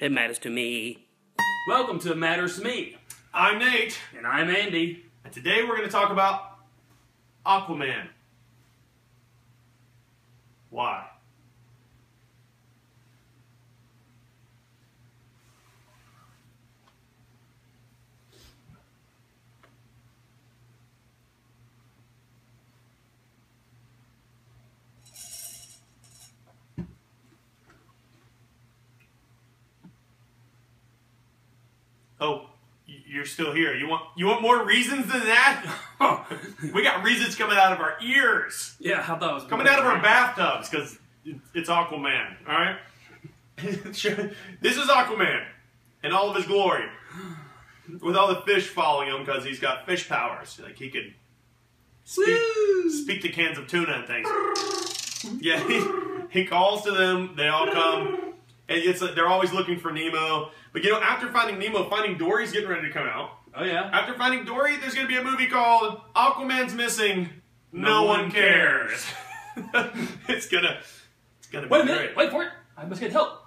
It matters to me. Welcome to It Matters to Me. I'm Nate. And I'm Andy. And today we're going to talk about Aquaman. Why? Oh, you're still here. You want more reasons than that? We got reasons coming out of our ears. Yeah, I thought it was coming out of our bathtubs because it's Aquaman. All right. This is Aquaman in all of his glory, with all the fish following him because he's got fish powers. Like he can speak to cans of tuna and things. Yeah, he calls to them. They all come. And it's they're always looking for Nemo. But you know, after Finding Nemo, Finding Dory's getting ready to come out. Oh yeah. After Finding Dory, there's going to be a movie called Aquaman's Missing. No one cares. It's gonna be Wait a minute. great. Wait for it. I must get help.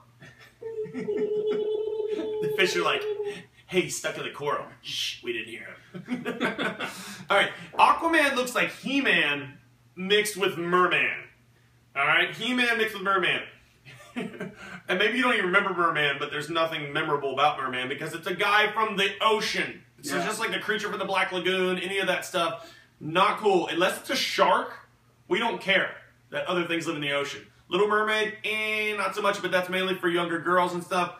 The fish are like, hey, he's stuck in the coral. Shh, we didn't hear him. All right, Aquaman looks like He-Man mixed with Merman. All right, He-Man mixed with Merman. And maybe you don't even remember Merman, but there's nothing memorable about Merman because it's a guy from the ocean. So Yeah. just like the creature from the Black Lagoon, any of that stuff, not cool. Unless it's a shark, we don't care that other things live in the ocean. Little Mermaid, not so much, but that's mainly for younger girls and stuff.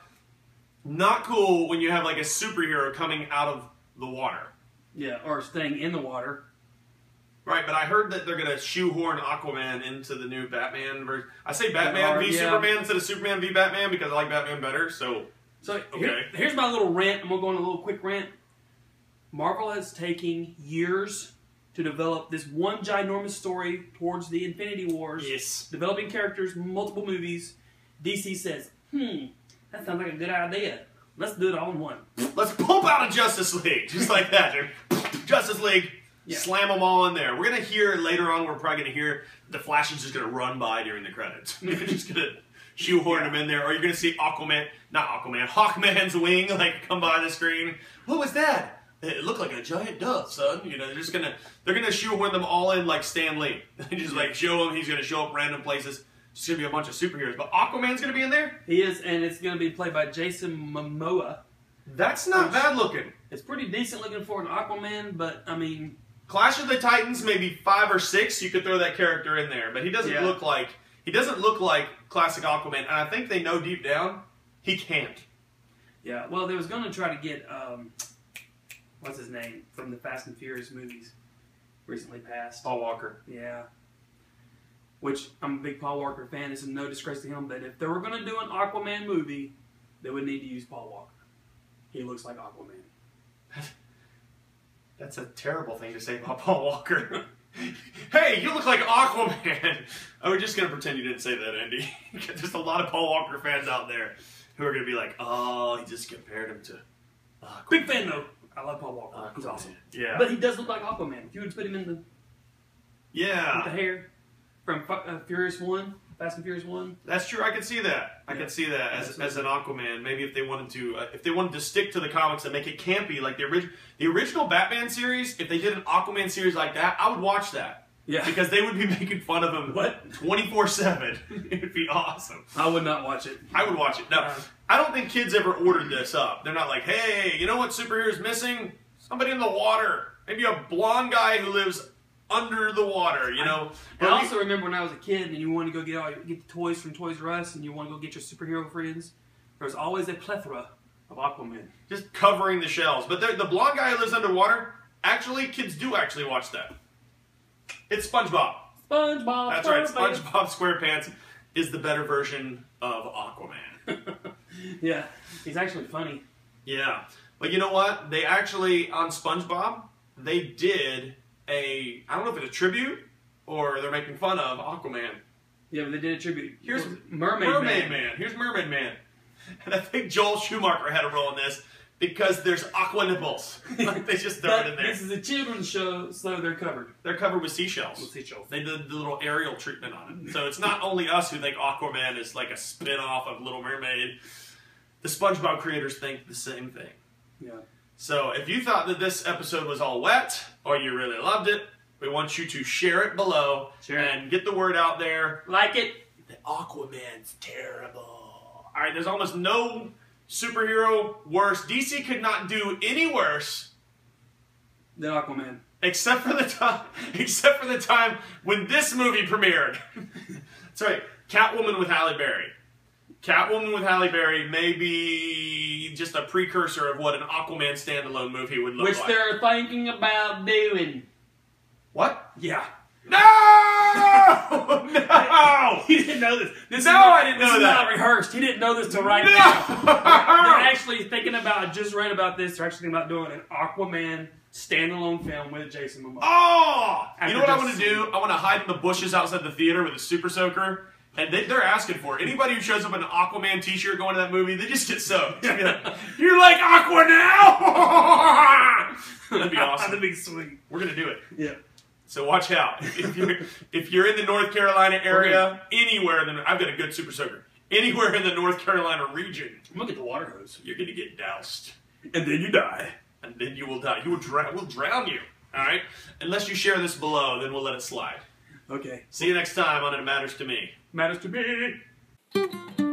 Not cool when you have like a superhero coming out of the water. Yeah, or staying in the water. Right, but I heard that they're going to shoehorn Aquaman into the new Batman version. I say Batman v yeah. Superman instead of Superman v Batman because I like Batman better, so... So Okay. here's my little rant. I'm going to go on a little quick rant. Marvel is taking years to develop this one ginormous story towards the Infinity Wars. Yes. Developing characters, multiple movies. DC says, that sounds like a good idea. Let's do it all in one. Let's pump out a Justice League, just like that. Justice League, slam them all in there. We're going to hear later on, we're probably going to hear the Flash is just going to run by during the credits. They're just going to shoehorn them in there. Or you're going to see Hawkman's wing like come by the screen. What was that? It looked like a giant dove, son. You know, they're gonna shoehorn them all in like Stan Lee. They just like show him. He's gonna show up random places. It's gonna be a bunch of superheroes, but Aquaman's gonna be in there. He is, and it's going to be played by Jason Momoa. That's not bad looking. It's pretty decent looking for an Aquaman, but I mean, Clash of the Titans, maybe 5 or 6. You could throw that character in there, but he doesn't look like classic Aquaman. And I think they know deep down he can't. Yeah. Well, they was going to try to get what's his name from the Fast and Furious movies, recently passed. Paul Walker. Yeah. Which, I'm a big Paul Walker fan. This is no disgrace to him, but if they were going to do an Aquaman movie, they would need to use Paul Walker. He looks like Aquaman. That's a terrible thing to say about Paul Walker. Hey, you look like Aquaman. Oh, we're just going to pretend you didn't say that, Andy. There's a lot of Paul Walker fans out there who are going to be like, oh, he just compared him to Aquaman. Big fan, though. I love Paul Walker. He's awesome. Yeah. But he does look like Aquaman. If you would put him in the... Yeah. With the hair from Furious 1, Fast and Furious 1. That's true. I could see that. I could see that as an Aquaman. Maybe if they wanted to stick to the comics and make it campy, like the original Batman series. If they did an Aquaman series like that, I would watch that. Yeah. Because they would be making fun of him 24/7. It would be awesome. I would not watch it. I would watch it. No, I don't think kids ever ordered this up. They're not like, hey, you know what superhero's missing? Somebody in the water. Maybe a blonde guy who lives under the water, you know. I also remember when I was a kid and you wanted to go get the toys from Toys R Us and you want to go get your superhero friends. There was always a plethora of Aquaman. Just covering the shelves. But the blonde guy who lives underwater, actually, kids do actually watch that. It's SpongeBob. SpongeBob. That's right. SpongeBob SquarePants is the better version of Aquaman. Yeah, he's actually funny. Yeah. But you know what? They actually, on SpongeBob, they did I don't know if it's a tribute or they're making fun of Aquaman. Yeah, but they did a tribute. Here's Mermaid Man. Here's Mermaid Man. And I think Joel Schumacher had a role in this because there's aqua nipples. Like they just throw it in there. This is a children's show, so they're covered. They're covered with seashells. With seashells. They did the little aerial treatment on it. So it's not only us who think Aquaman is like a spin-off of Little Mermaid. the SpongeBob creators think the same thing. Yeah. So if you thought that this episode was all wet, or you really loved it, we want you to share it below and get the word out there. Like it. The Aquaman's terrible. All right, there's almost no superhero worse. DC could not do any worse than Aquaman, except for the time when this movie premiered. That's right, Catwoman with Halle Berry. Catwoman with Halle Berry may be just a precursor of what an Aquaman standalone movie would look like. Which they're thinking about doing. What? Yeah. No! No! He didn't know this. I didn't know This is that. not rehearsed. He didn't know this till right No! now. They're actually thinking about, I just read about this, they're actually thinking about doing an Aquaman standalone film with Jason Momoa. Oh! You know what I want to do? I want to hide in the bushes outside the theater with a super soaker. And they're asking for it. Anybody who shows up in an Aquaman t-shirt going to that movie, they just get soaked. You're like Aqua now? That'd be awesome. That'd be sweet. We're going to do it. Yeah. So watch out. If you're in the North Carolina area, anywhere, I've got a good super soaker. Anywhere in the North Carolina region, I'm going to get the water hose. you're going to get doused. And then you die. And then you will die. We'll drown you. All right? Unless you share this below, then we'll let it slide. Okay. See you next time on It Matters to Me. Matters to me.